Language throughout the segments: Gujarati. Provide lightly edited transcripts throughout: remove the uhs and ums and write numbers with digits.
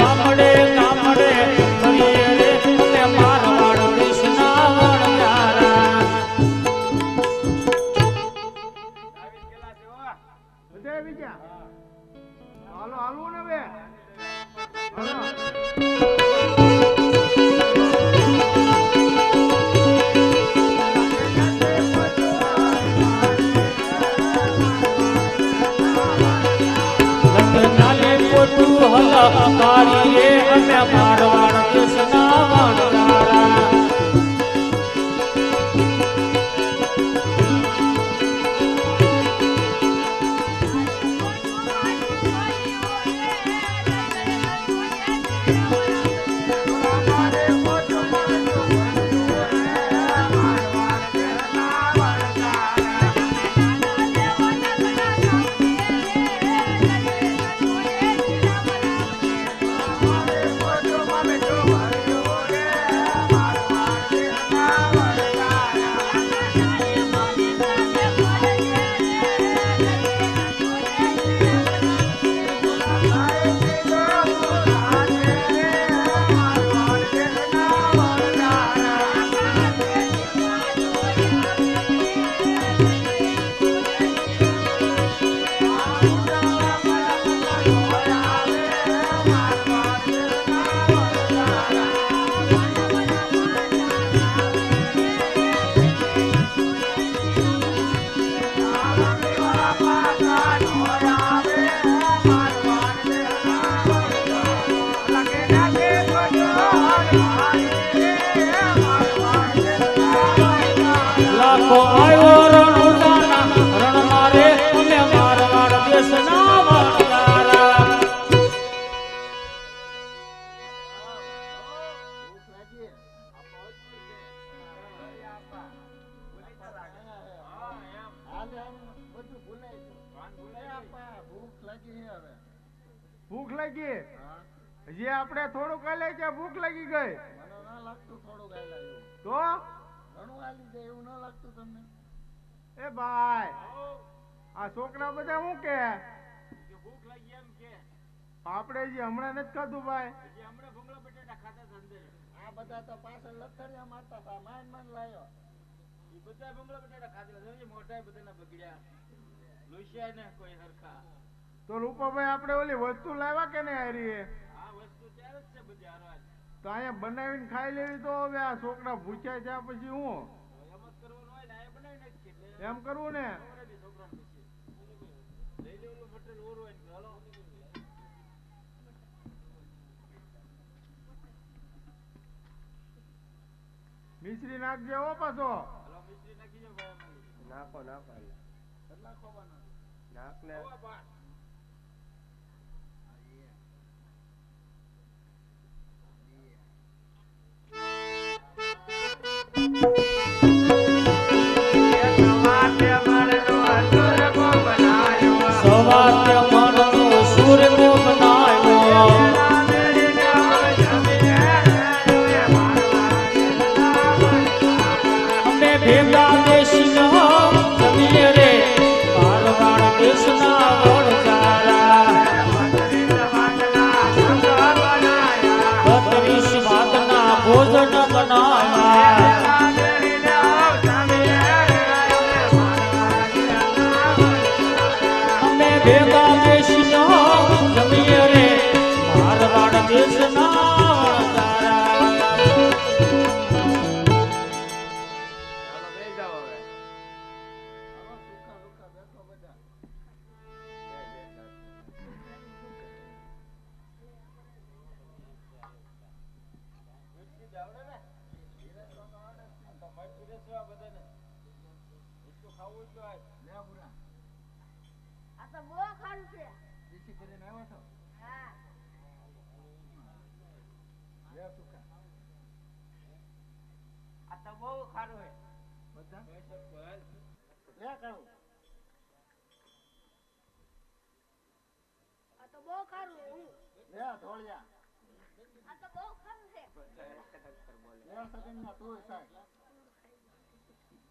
ગામડે ગામડે ફરીએ રે અમે મારવાડ દેશના વણજારા બધા બીજા હાલો હાલવું ને બે તારી રે અમે મારવાડ દેશના વણજારા ભૂખ લાગી હજી આપણે થોડુંક હાલે કે ભૂખ લાગી ગઈ મને ના લાગતું થોડુંક હાલે તો ઘણું હાલી જાય એવું ના લાગતું તમને એ ભાઈ આ છોકરા બધા શું કે ભૂખ લાગી એમ કે આપણે જે હમણાં નથી ખાધું ભાઈ હજી હમણાં ભૂંગળા બટેટા ખાતા હતા અંદર આ બધા તો પાછળ લથડિયા મારતા હતા માન લાયો એ બધા ભૂંગળા બટેટા ખાધેલા છે મોઢા બધાના બગડ્યા લોસિયા ને કોઈ હરખા તો રૂપાભાઈ આપણે ઓલી વસ્તુ લાવ્યા કે નહીં હારી આ વસ્તુ ત્યારે જ છે બધી હારવા તો અહીંયા બનાવીને ખાઈ લેવી તો હવે આ છોકરા ભૂખ્યા છે પછી હું એમ જ કરવાનું હોય ને આ બનાવી નાખી એટલે એમ કરવું ને છોકરાને પછી લઈ લેવું મટીરિયલ ઓર હોય ને હાલો મિશ્રી નાખજે હો પાછો હાલો મિસ્ત્રી નાખી જો ભાઈ નાખો કેટલા ખોવાના નાખ ને સવારે મનનો સૂરગો બનાવ્યો અમે ભેગા દેશનો જમીએ રે મારવાડ દેશના વણજારા 32 ભાતના ભોજન બનાવ્યા ભેગા દેશનો જમીએ રે મારવાડ દેશના બહુ ખારું હે બધા લે કરું આ તો બહુ ખારું લે ધોળિયા આ તો બહુ ખારું છે લે સગન ના તું થાય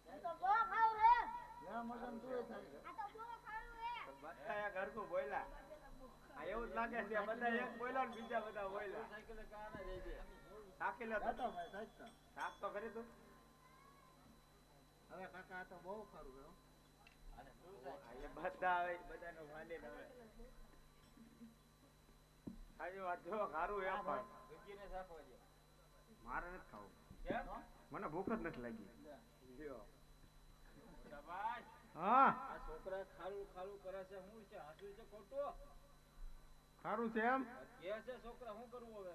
આ તો બહુ ખારું છે લે મગન તું થાય આ તો બહુ ખારું છે બતાયા ઘર કો બોયલા એવું જ લાગે છે બધા એક બોલ્યા ને બીજા બધા બોલ્યા સાયકલ કાને રહી છે રાખી લે જાતો ભાઈ સાચતા. રાખ તો કરી તું હવે કાકા આ તો બહુ ખરું છે હો. અને શું થાય આ બધા આવે બધાનો માંડી આવે આજે વાત જો ખારું એમ પણ ભૂકીને સાફવા દે મારે નથી ખાવું કેમ મને ભૂખ જ નથી લાગી લ્યો મોટા ભાઈ હા આ છોકરા ખારું ખારું કરે છે હું છે હાસું છે ખોટું ખારું છે એમ કે છે છોકરા શું કરવું હવે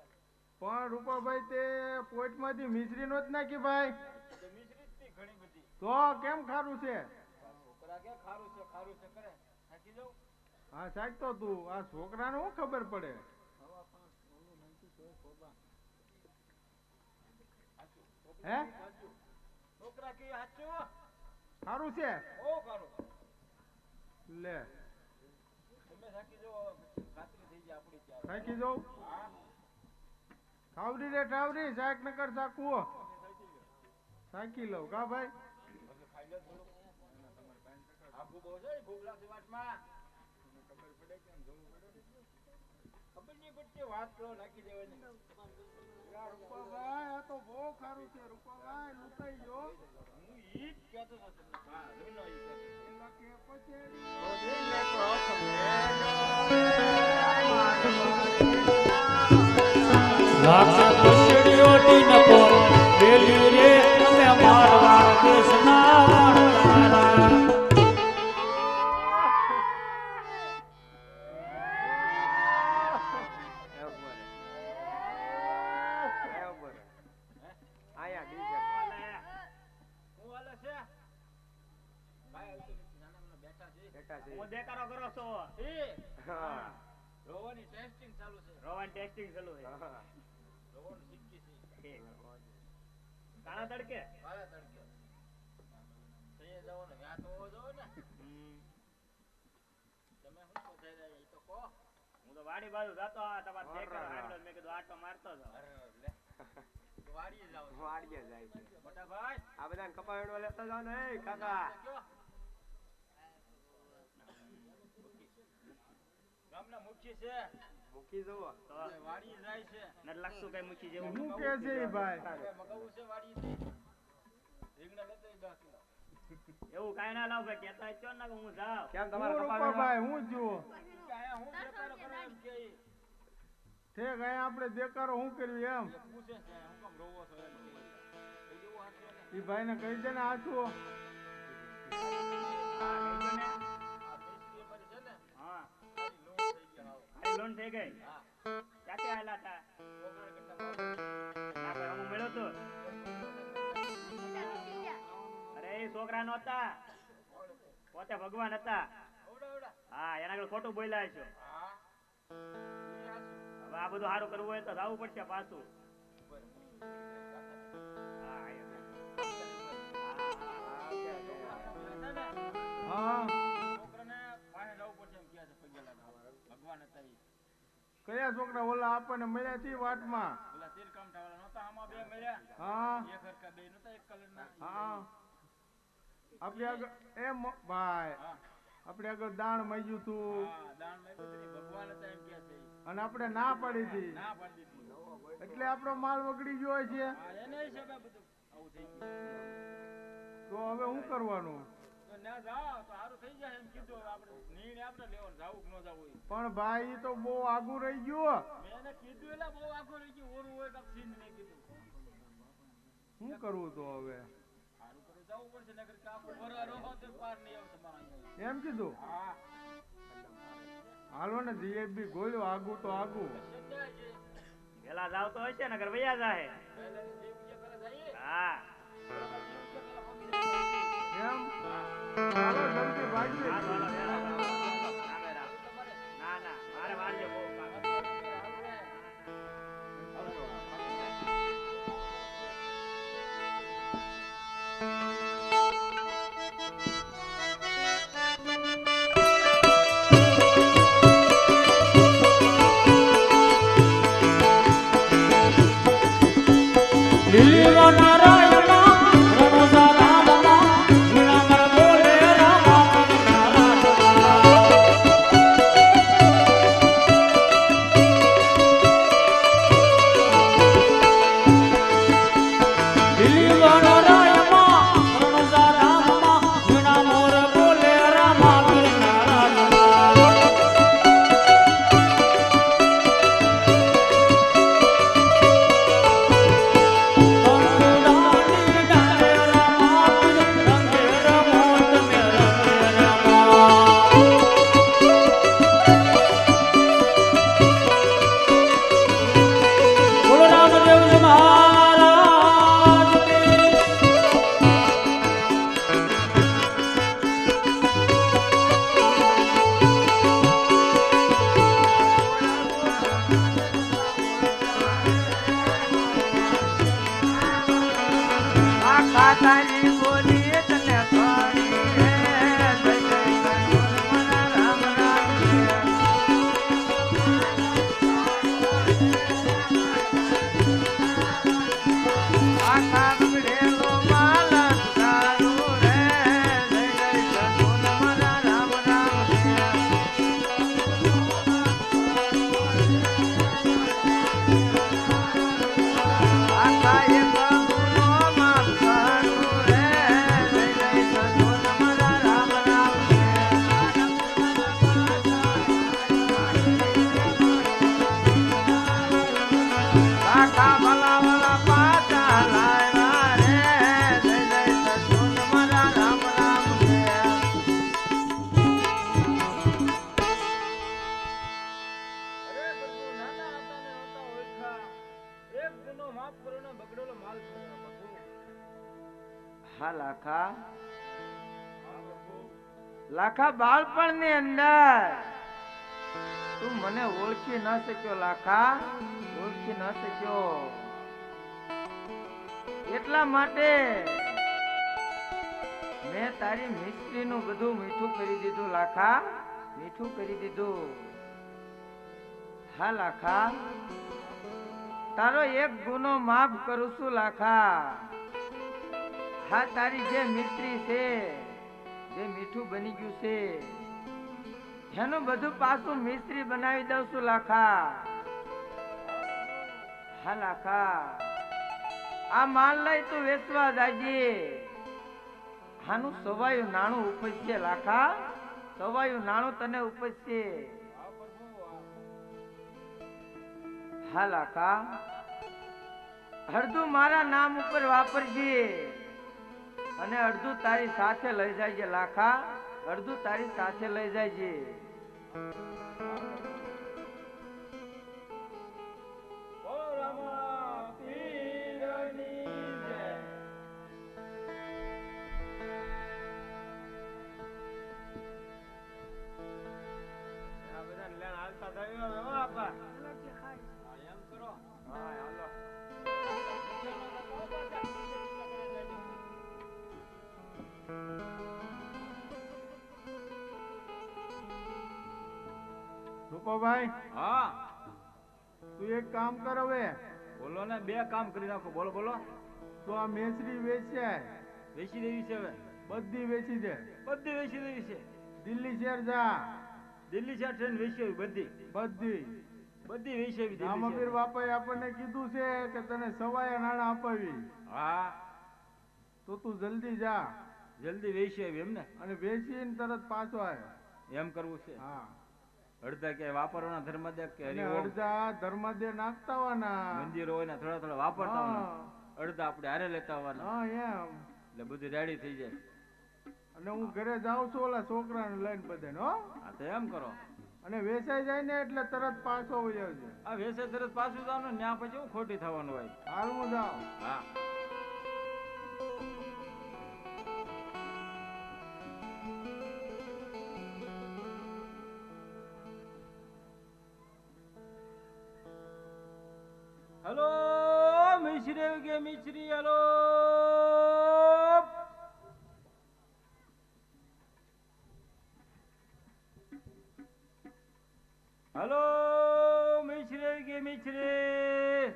પણ રૂપાભાઈ તે પોઈટમાંથી મિશ્રી નો જ નાખી ભાઈ તો મિશ્રિત થી ઘણી બધી તો કેમ ખારું છે છોકરા કે ખારું છે કરે થાકી જાઉં હા સાહેબ તો તું આ છોકરાને શું ખબર પડે હે છોકરા કે હાચું ખારું છે ઓ ખારું લે તમે થાકી જાઓ પછી ખાતરી થઈ જાય આપણી ચાર થાકી જાઉં હા ખાવડી રે ટાવડી શાક નકર સાકવો સાકી લઉં કા ભાઈ પછી ખાઈ લો થોડું આખું બહુ છે ભૂખ લાગશે વાટમાં ખબર પડે કેમ જોવું પડે ખબર નહીં પડતી વાત તો નાખી દેવાની રૂપાભાઈ આ તો બહુ ખારું છે રૂપાભાઈ લૂંટાઈ ગયો હું ઈ જ કહેતો હતો તમને હા જોઈનો ઈ કહેતો એલા કે પછી લાગે દોષડીઓથી નકો વેલી રે અમે મારવાડ દેશના વણકારા. હું હાલે છે ભાઈ આવતો નથી નાના બેઠા છે હું દેખાડો કરો છો એ રોવાની ટેસ્ટિંગ ચાલુ છે રોવન ટેસ્ટિંગ ચાલુ છે રોવાનું શીખી છે કાણા તડકે મારા તડકે સહી જવાનો વ્યાત હોવો જોવે ને તમે શું પૂછાઈ રહ્યા એ તો કહો હું તો વાડી બાજુ જતો આ તમારે દેખાડો આટલો મેં કીધું આટો મારતો હતો અરે લે વાડીએ જાવ છો. વાડીએ જાય છે મોટા ભાઈ આ બધાને કપાવેડો લેતા જાવ ને એ કાકા કયો? ગામના મુખી છે મૂકી જવો તો એ વાડીએ જાય છે નથી લાગતું કઈ મૂકી જેવું શું કે છે ઈ ભાઈ હવે મગાવવું છે વાડીએથી રીંગણા લેતો 10 કિલો એવું કાંઈ ના લાવ ભાઈ કેતા જ છો ને કે હું જાઉં કેમ હું તમારે રૂપાભાઈ હું જુઓ કાંઈ હું દેખાડો કરો એમ કે ઈ. ઠેક અહીંયા આપણે દેખાડો શું કર્યું એમ એ પૂછે છે હું કેમ રોવો છો એમ કે એ જેવું હાચું ને ઈ ભાઈને કહી દે ને આછું હા કહેજો ને આ મિસ્ત્રી અમારી છે ને હા આની લોન થઈ ગઈ હાવ મારી લોન થઈ ગઈ હા ક્યાંથી આવેલા હતા છોકરા કરતા મારે ના ભાઈ હું મળ્યો તો અરે એ છોકરા નો હતા પોતે ભગવાન હતા ઓવડા હા એના આગળ ખોટું બોલ્યા છો હા એ હાચું હવે આ બધું સારું કરવું હોય તો જવું પડશે પાછું બરાબર હા અહીંયા. હા છોકરાને પાસે જવું પડશે એમ કહે છે પગેલા ભગવાન હતા ઈ કયા છોકરા ઓલા આપણને મળ્યા છે વાટમાં પેલા તીરકામ ઠાવાળા નહોતા આમાં બે મળ્યા હા એક હરખા બે નહોતા એક કલરના હા આપણે આગળ એમ ભાઈ હા આપણે આગળ દાણ માંગ્યું તું હા દાન માગ્યું હતું ને ભગવાન હતા એમ કહે છે ઈ. અને આપણે ના પાડી હતી ના પાડી દીધી એટલે આપણો માલ વગડી ગયો છે હા એને હિસાબે બધું આવું થઈ ગયું તો હવે શું કરવાનું તો ના જાઓ તો સારું થઈ જાય એમ કીધું હવે આપણે નિર્ણય આપણે લેવાનો જાવું કે ન જાવું ઈ. પણ ભાઈ ઈ તો બહુ આગું રહી ગયું મેં એને કીધું એટલે બહુ આખો રહી ગયું ઓરું હોય કાંક સીન મેં કીધું શું કરવું તો હવે સારું કરે જવું પડશે નકર કે આખું વરસ રહો તો પાર નહીં આવે તમારા અહીંયા એમ કીધું હા હાલો ને જીએબી ગોળ્યો આગું તો આગું સજાય છે વેલા જાવ તો હશે નગર વૈયા જાહે પહેલા જે બીજે કરે જઈએ હા બરાબર જે બીજે કરે પગી જાય. એમ હાલો જલ્દી ભાગી હા તો હાલો વેલા જાઓ. રામે રામ. તમારે ના ના મારે વારજે બહુ કામ. લીલો નારાયણા રણુજા રામના વીણામણ બોલે રામા નારાયણા. તારી બોલી તને કરી હે જય જય કનોર રામ રામ આખા બગડેલો માલન તારું રે જય જય કનોર રામ રામ આખા એક ગુનો માફ કરું રે જય જય કનોર રામ રામ આખા ભલા ભલા પાછા લાવ્યા રે જય જય કનોર રામ રામ અરે પ્રભુ નાના હતા ને હતા ઓળખા એક ગુનો માફ કરો ને બગડેલો માલ છોડ્યો પ્રભુ હા લાખા હા પ્રભુ લાખા બાળપણ ની અંદર તું મને ઓળખી ન શક્યો લાખા ઓળખી ન શક્યો એટલા માટે મેં તારી મિસ્ત્રી નું બધું મીઠું કરી દીધું લાખા મીઠું કરી દીધું હા લાખા તારો એક ગુનો માફ કરું છું લાખા હા તારી જે મિસ્ત્રી છે જે મીઠું બની ગયું છે એનું બધું પાછું મિસ્ત્રી બનાવી દઉં છું લાખા હા લાખા આ માલ લઈ તું વેચવા જાજે આનું સવાયું નાણું ઉપજશે લાખા સવાયું નાણું તને ઉપજશે હા લાખા અડધું મારા નામ ઉપર વાપરજે અને અડધું તારી સાથે લઈ જાય લાખા અડધું તારી સાથે લઈ જાય બોલો રામા પીરની જય આ બધા લેણ હાલતા થયો હો આપા એમ કરો હા હાલો રૂપાભાઈ હા તું એક કામ કર હવે બોલો ને બે કામ કરી નાખો બોલો બોલો તો આ મેસરી વેચ્યા વેચી દેવી છે હવે બધી વેચી દે બધી વેચી દેવી છે દિલ્હી શહેર જા દિલ્હી છે ટ્રેન વેચી આવી બધી બધી બધી વેચી આવી રામાપીર દિલ્હી બાપાએ આપણને કીધું છે કે તને સવાયા નાણાં અપાવી હા તો તું જલ્દી જા જલ્દી વેચી આવી એમ ને અને વેચીને તરત પાછો આય એમ કરવું છે હા અડધા કે વાપરવાના ધર્મદેવ કે અને હરિઓમ અડધા ધર્મદે નાખતા હોવાના મંદિરો હોય ને થોડા થોડા વાપરતા હોવાના અડધા આપણે હારે લેતા હોવાના હા એમ એટલે બધું રેડી થઈ જાય અને હું ઘરે જાઉં છું ઓલા છોકરાને લઈને બધાને હો હા તો એમ કરો અને વેચાઈ જાય ને એટલે તરત પાછો વહી આવજે આ વેસે તરત પાછું જવાનું ને ત્યાં પછી હું ખોટી થવાનું હોય હાલ હું જાઉં હા હલો મિશ્રી આવી ગયા મિશ્રી હલો હલો મિશ્રી આવી ગયા મિશ્રી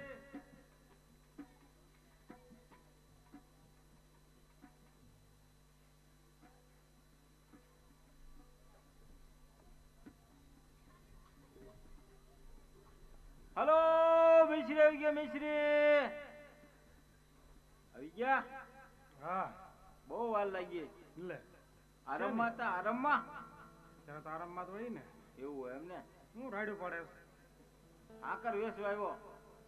હલો મિશ્રી આવી ગયા મિશ્રી આવી ગયા હા બહુ વાર લાગી લે આરામમાં હતા આરામમાં ત્યાં તો આરામમાં તો હોય ને એવું હોય એમ ને હું રાડ્યું પડે આકર વેસવા આવ્યો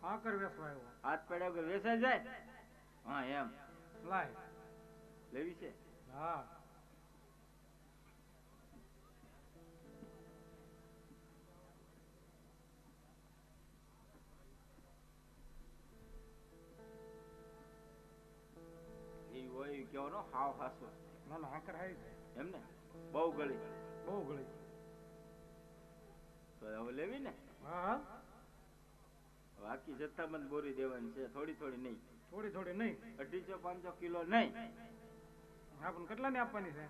આકર વેસવા આવ્યો હાથ પડ્યા વગર વેસાઈ જાય હા એમ લાય લેવી છે હા એ હોય એ કહેવાનો હાવ હાસો ના ના આકર હાઈ જાય એમ ને બહુ ગળી બહુ ગળી તો હવે લેવી ને હા હા બાકી જથ્થાબંધ બોરી દેવાની છે, થોડી થોડી નહીં. થોડી થોડી નહીં. 250-500 કિલો નહીં. હા પણ કેટલાની આપવાની છે?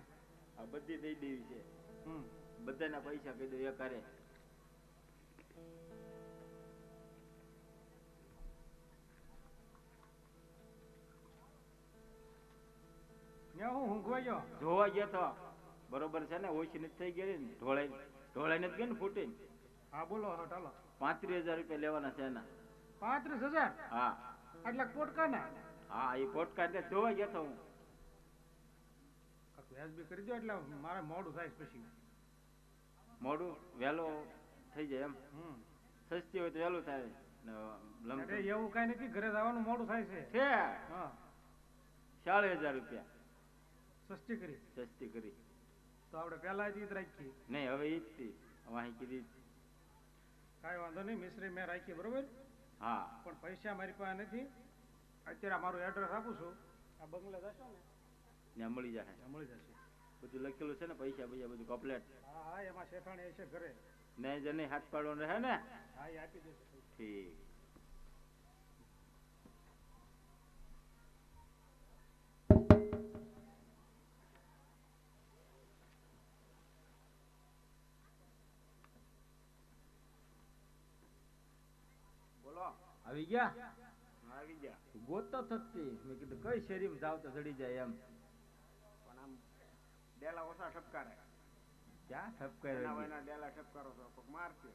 આ બધી દઈ દેવી છે. હમ. બધાના પૈસા કહી દો એક હારે. ત્યાં હું ઊંઘવા ગયો. જોવા ગયા તો બરોબર છે ને, ઓછી નથી થઈ ગઈ ને, ઢોળાઈ નથી ગઈ ને ફૂટીને. હા બોલો હવે ચાલો. 35,000 રૂપિયા લેવાના છે એના. 35,000? હા આટલા પોટકા ના? હા, એ પોટકા એટલે જોવા ગયા તો હું. વ્યાજબી કરી દો એટલે મારે મોડું થાય પછી. મોડું વહેલો થઈ જાય એમ. સસ્તી હોય તો વહેલું થાય ને અરે એવું કઈ નથી, ઘરે જવાનું મોડું થાય છે. છે હા 40,000 રૂપિયા સસ્તી કરી. સસ્તી કરી. તો આપણે પહેલા જ ઈદ રાખી. નહીં હવે ઈ જ હતી વાહી કીધી. કાંઈ વાંધો નહીં, મિશ્રી મેં રાખી બરોબર. હા પણ પૈસા મારી પાસે નથી. અત્યારે મારું એડ્રેસ આપું છું, આ બંગલા જશો ને ત્યાં મળી જાય. ત્યાં મળી જશે. બધું લખેલું છે ને, પૈસા બધું કમ્પ્લેટ. હા હા એમાં શેઠાણી છે ઘરે. નહીં જને હાથ પાડવાનો રહે ને. હા એ આપી દેશે. ઠીક. બોલો. આવી ગયા? આવી ગયા. ગોતો થતી. મેં કીધું કઈ શેરીમાં જાવ તો ચડી જાય એમ. પણ આમ ડેલા ઓછા ઠપકારે. ક્યાં ઠપકાર્યો? એના વયના ડેલા ઠપકારો તો કોક મારશે.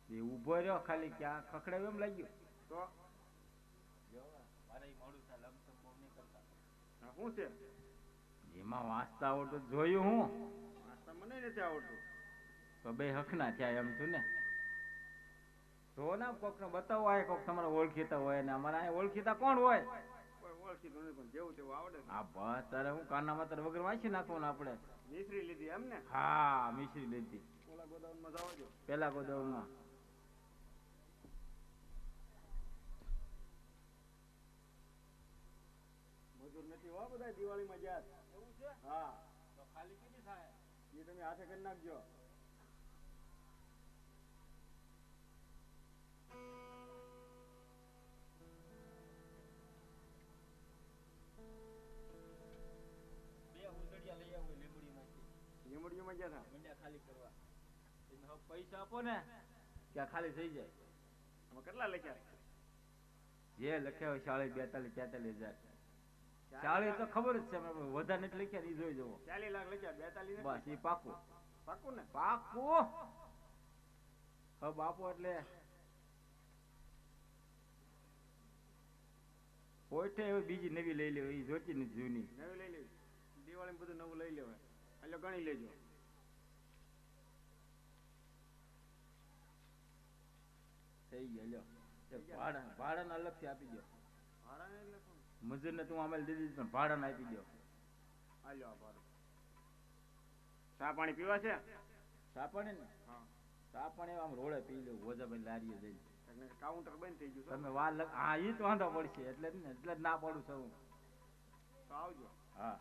એ ઊભો રહ્યો ખાલી, ક્યાં ખખડાવ્યો એમ લાગ્યું. તો હા, શું છે? એમાં વાંચતા આવડતું જોયું હું. નાસ્તા મને નથી આવડતું. તો બે હકના થયા એમ છું ને. જો ના કોક ને બતાવો, આ કોક તમારે ઓળખીતા હોય ને અમારે અહીંયા ઓળખીતા કોણ હોય? કોઈ ઓળખીતું નથી, પણ જેવું તેવું આવડે છે. હા બસ તારે હું કાનામાં તારે વગર વાંચી નાખવાનું આપણે. મિશ્રી લીધી એમ ને? હા મિશ્રી લીધી. ઓલા ગોદાઉનમાં જાવ છો. પેલા ગોદાઉનમાં. મજૂર નથી હો બધા દિવાળીમાં જાત. એવું છે? હા. તો ખાલી કેટલી થાય? એ તમે હાથે કરી નાખજો. લીંબડીઓમાં ગયા હતા. મંડ્યા ખાલી કરવા. એને હવે પૈસા આપો ને ત્યાં ખાલી થઈ જાય. આમાં કેટલા લખ્યા? જે લખ્યા હોય 40, 42, 43,000. 40 તો ખબર જ છે, અમે વધારે નથી લખ્યા, એ જોઈ જવો. 40 લાખ લખ્યા, 42 નથી. બસ એ પાકું. પાકું ને? પાકું. હવે બાપુ એટલે પોઈઠે એવી બીજી નવી લઈ લેવી, એ જોતી નથી જૂની. નવી લઈ લેવી. દિવાળી બધું નવું લઈ લેવાય. એટલે ગણી લેજો. થઈ ગયા લ્યો. ભાડાને અલગથી આપી દો. ભાડાને એટલે શું? મજૂરને તું આમાં દીધી પણ ભાડાને આપી દો. હાલ્યો આ ભાડું. ચા પાણી પીવા છે? ચા પાણી ને? હા. ચા પાણી આમ રોડે પી લો, ગોજાભાઈ લારીએ જઈને. કાઉન્ટર બંધ થઈ ગયું છે. તમે વાર હા ઈ જ વાંધો પડશે, એટલે જ ને, એટલે જ ના પાડું છું. તો આવજો. હા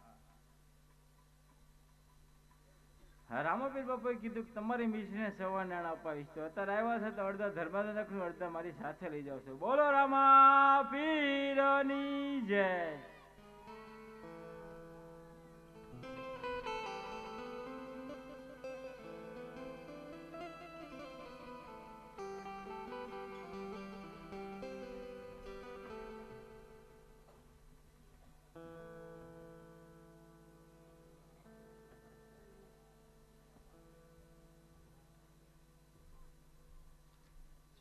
હા રામાપીર બાપાએ કીધું કે તમારી મિશ્રીને સવા નાણા અપાવીશ. તો અત્યારે આવ્યા છે તો અડધા ધર્માદા નાખશું, અડધા મારી સાથે લઈ જાવ છો. બોલો રામાપીરની જય.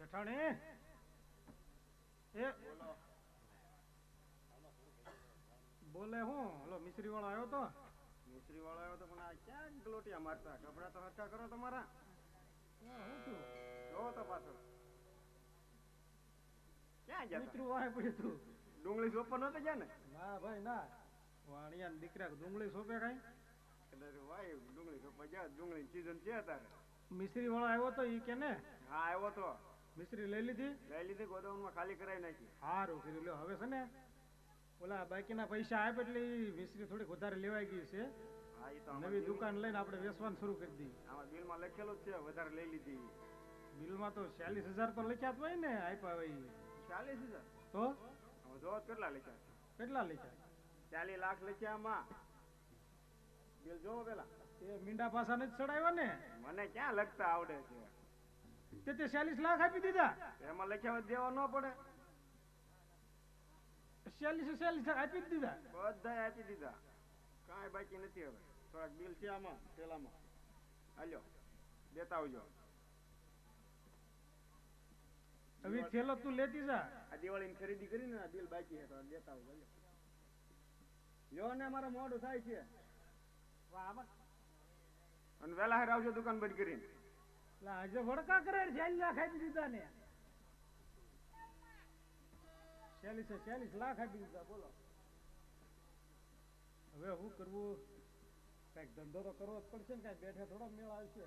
શેઠાણી એ બોલે હું ઓલો મિશ્રી વાળો આવ્યો તો? મિસ્ત્રી વાળો આવ્યો તો પણ આ ક્યાં ગલોટિયા મારતા? કપડા તો હરખા કરો તમારા. હું છું જોવો તો પાછળ ક્યાં ગયા મિત્રો વાહે પડ્યું તું. ડુંગળી સોપર નતો ગયા ને? ના ભાઈ ના, વાણિયા દીકરા ડુંગળી સોંપે કઈ? કદાચ ભાઈ ડુંગળી સોપર ગયા. ડુંગળી સીઝન છે અત્યારે. મિસ્ત્રી વાળો આવ્યો તો ઈ કે ને? હા આવ્યો તો. મિસ્ત્રી લઈ લીધી? લઈ લીધી, ગોદાઉનમાં ખાલી કરાવી નાખી. સારું કર્યું. લ્યો હવે છે ને ઓલા બાકીના પૈસા આપે એટલે ઈ મિસ્ત્રી થોડીક વધારે લેવાઈ ગઈ છે. હા એ તો નવી દુકાન લઈને આપણે વેચવાનું શરૂ કરી દી. આમાં બિલમાં લખેલું જ છે વધારે લઈ લીધી. બિલમાં તો 40,000 તો લખ્યા જ હોય ને, આપ્યા હોય. 40,000 તો હવે જો કેટલા લખ્યા કેટલા લખ્યા 40 લાખ લખ્યા આમાં બિલ જોવો પેલા એ મીંડા પાસાને જ ચડાવ્યા ને મને ક્યાં લખતા આવડે છે તે 40 લાખ આપી દીધા એમાં લખ્યા હોય દેવા ન પડે 40 લાખ આપી જ દીધા બધાય આપી દીધા કાંઈ બાકી નથી હવે થોડાક બિલ છે આમાં પેલામાં હાલ્યો દેતા આવજો હવે થેલો તું લેતી જા આ દિવાળીની ખરીદી કરીને આ બિલ બાકી છે તો દેતા આવજો લ્યો ને મારા મોડું થાય છે અને વેલા હારે આવજો દુકાન બંધ કરીને આજે વડકા કરે 40 લાખ આપી દીધા ને 40 લાખ આપી દીધા બોલો હવે શું કરવું કઈક ધંધો તો કરવો જ પડશે ને કઈ બેઠે થોડો મેળ આવશે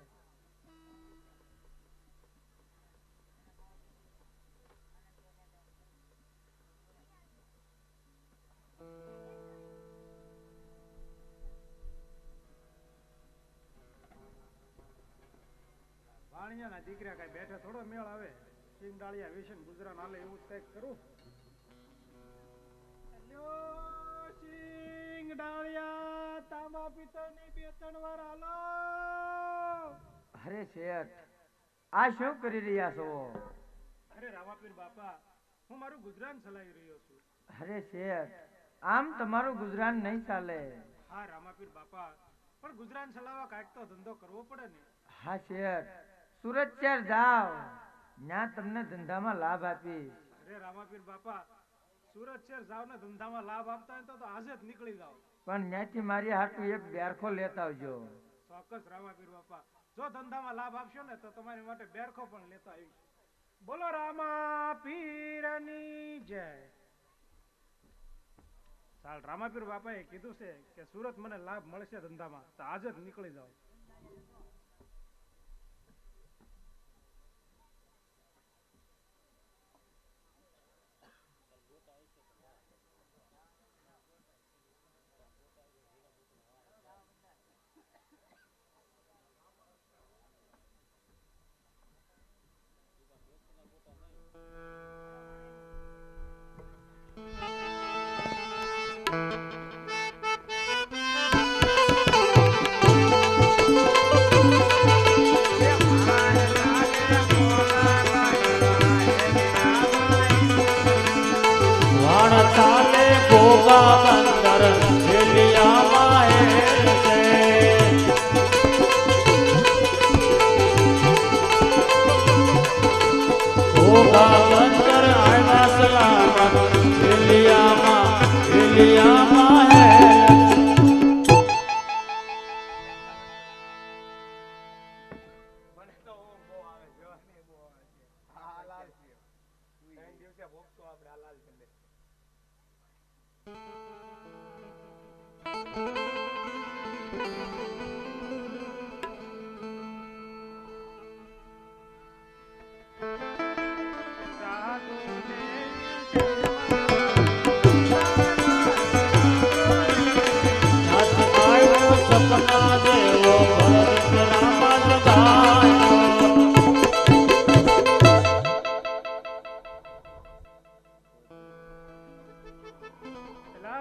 ભાણિયાના દીકરા કઈ બેઠે થોડો મેળ આવે સિંગ ડાળિયા વિશે ગુજરાન હાલે એવું જ કઈક કરું સિંગ ડાળિયા તાંબા પિત્તળની 2-3 વાર હાલો અરે શેઠ આ શું કરી રહ્યા છો અરે રામાપીર બાપા હું મારું ગુજરાન ચલાવી રહ્યો છું અરે શેઠ આમ તમારું ગુજરાન નહીં ચાલે હા રામાપીર બાપા પણ ગુજરાન ચલાવવા કાંઈક તો ધંધો કરવો પડે ને હા શેઠ સુરત શહેર જાઓ ત્યાં તમને ધંધામાં લાભ આપીશ અરે રામાપીર બાપા સુરત શહેર જાવ ને ધંધામાં લાભ આપતા હોય તો આજે જ નીકળી જાવ પણ ત્યાંથી મારી હાટું એક બેરખો લેતા આવજો ચોક્કસ રામાપીર બાપા જો ધંધામાં લાભ આપશો ને તો તમારી માટે બેરખો પણ લેતા આવીશ બોલો રામાપીરની જય ચાલ રામાપીર બાપાએ કીધું છે કે સુરત મને લાભ મળશે ધંધામાં તો આજે જ નીકળી જાવ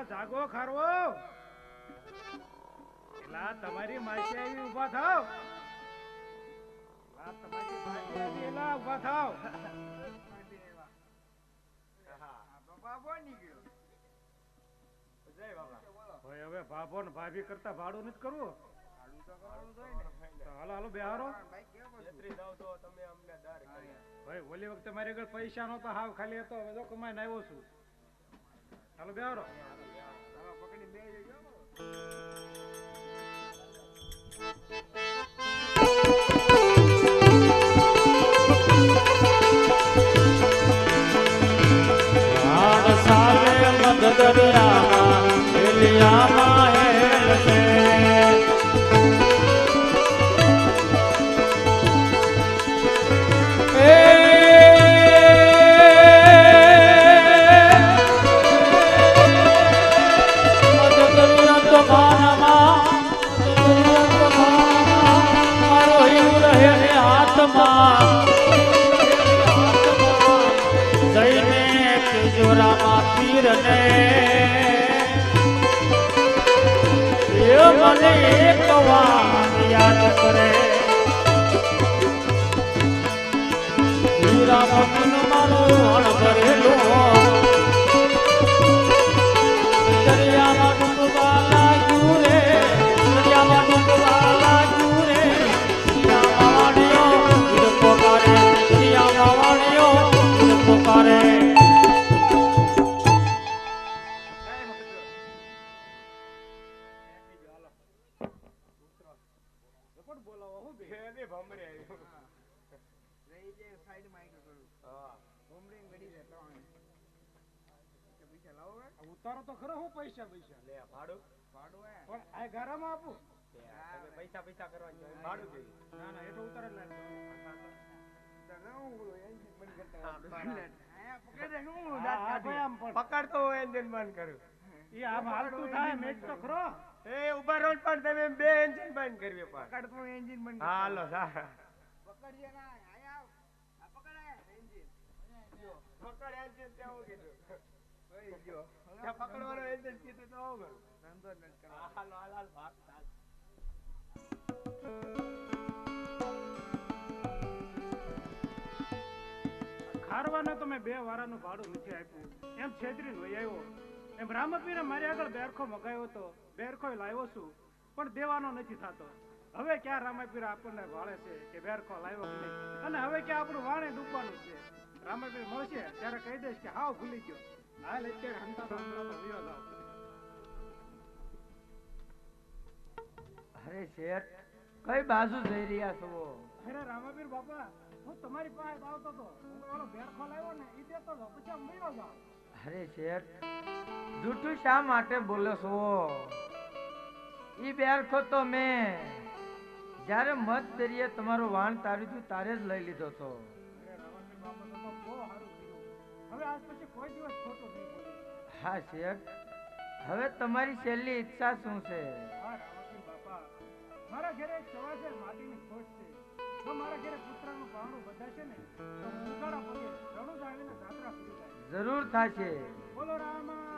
જાગો ખારવો એલા તમારી માસી આવી ઊભા થાવ તમારી માસી આવી એલા ઊભા થાવ હવે ભાભો ને ભાભી કરતા ભાડું નથી કરવું હાલો હાલો બેહારો ભાઈ ઓલી વખતે મારી આગળ પૈસા નહોતા હાવ ખાલી હતો હવે તો કમાઈને આવ્યો છું હાલો બેહારો કહેજો રામા પીરને એ મને એક વાર યાદ કરે રામ બિન મારું અણભરેલું દરિયામાં ડૂબવા લાગ્યું રે દરિયામાં ડૂબવા લાગ્યું રે દરિયામાં વાણીઓ વીર પોકારે દરિયામાં વાણીઓ વીર પોકારે ઉતારો તો ખરો હું પૈસા પૈસા લે ભાડું પણ આ ઘરમાં આપું પૈસા પૈસા કરવાની ભાડું જોઈએ ના ના એટલો ઉતાર જ પકડતો હોય એન્જિન બંધ કરું એ આમ હાલતું થાય મેચ તો ખરો એ ઉભા રહો પણ તમે બે એન્જિન બંધ કરવી પણ પકડતું એન્જિન બંધ હાલો સારા પકડજે ના આયા આ પકડે એન્જિન પકડ એન્જિન ત્યાં કીધું ત્યાં પકડવાનો એન્જિન કીધું તો આવું કરું ધંધો જ નથી કરવાનો. હાલો હાલ હાલ ભાગ ચાલ. ખારવાના તો મેં 2 વારાનું ભાડું નથી આપ્યું એમ છેતરીને વહી આવ્યો એમ રામપીરે મારી આગળ બેરખો મગાવ્યો હતો બેરખો લાવ્યો છું પણ દેવાનો નથી થતો હવે ક્યાં રામાપીર આપણને ભાળે છે કે બેરખો લાવ્યો કે નહીં અને હવે ક્યાં આપણું વાણે ડૂબવાનું છે રામાપીર મળશે ત્યારે કહી દઈશ કે હાવ ભૂલી ગયો હાલ અત્યારે હંતા તો વિયો જાવ. અરે શેઠ કઈ બાજુ જઈ રહ્યા છો અરે રામાપીર બાપા હું તમારી પાસે આવતો હતો હું તો ઓલો બેરખો લાવ્યો ને ઈ દેતો હતો પછી આમ વયો જાવ. અરે શેઠ જૂઠું શા માટે બોલો છો ઈ બેરખો તો મેં જ્યારે મત દરિયે તમારું વાણ તાર્યું હતું તારે જ લઈ લીધો હતો. અરે રામાપીર બાપા તો બહુ સારું કર્યું હવે આજ પછી કોઈ દિવસ ખોટું નહીં બોલે. હા શેઠ હવે તમારી છેલ્લી ઈચ્છા શું છે હા રામાપીર બાપા મારા ઘરે એક સવા છે માટીની ખોટ છે જો મારા ઘરે પુત્રનું પારણું બધાશે ને તો હું ઉગાડા પગે રણુજ આવીને જાત્રા પૂરી થાય. જરૂર થશે બોલો રામા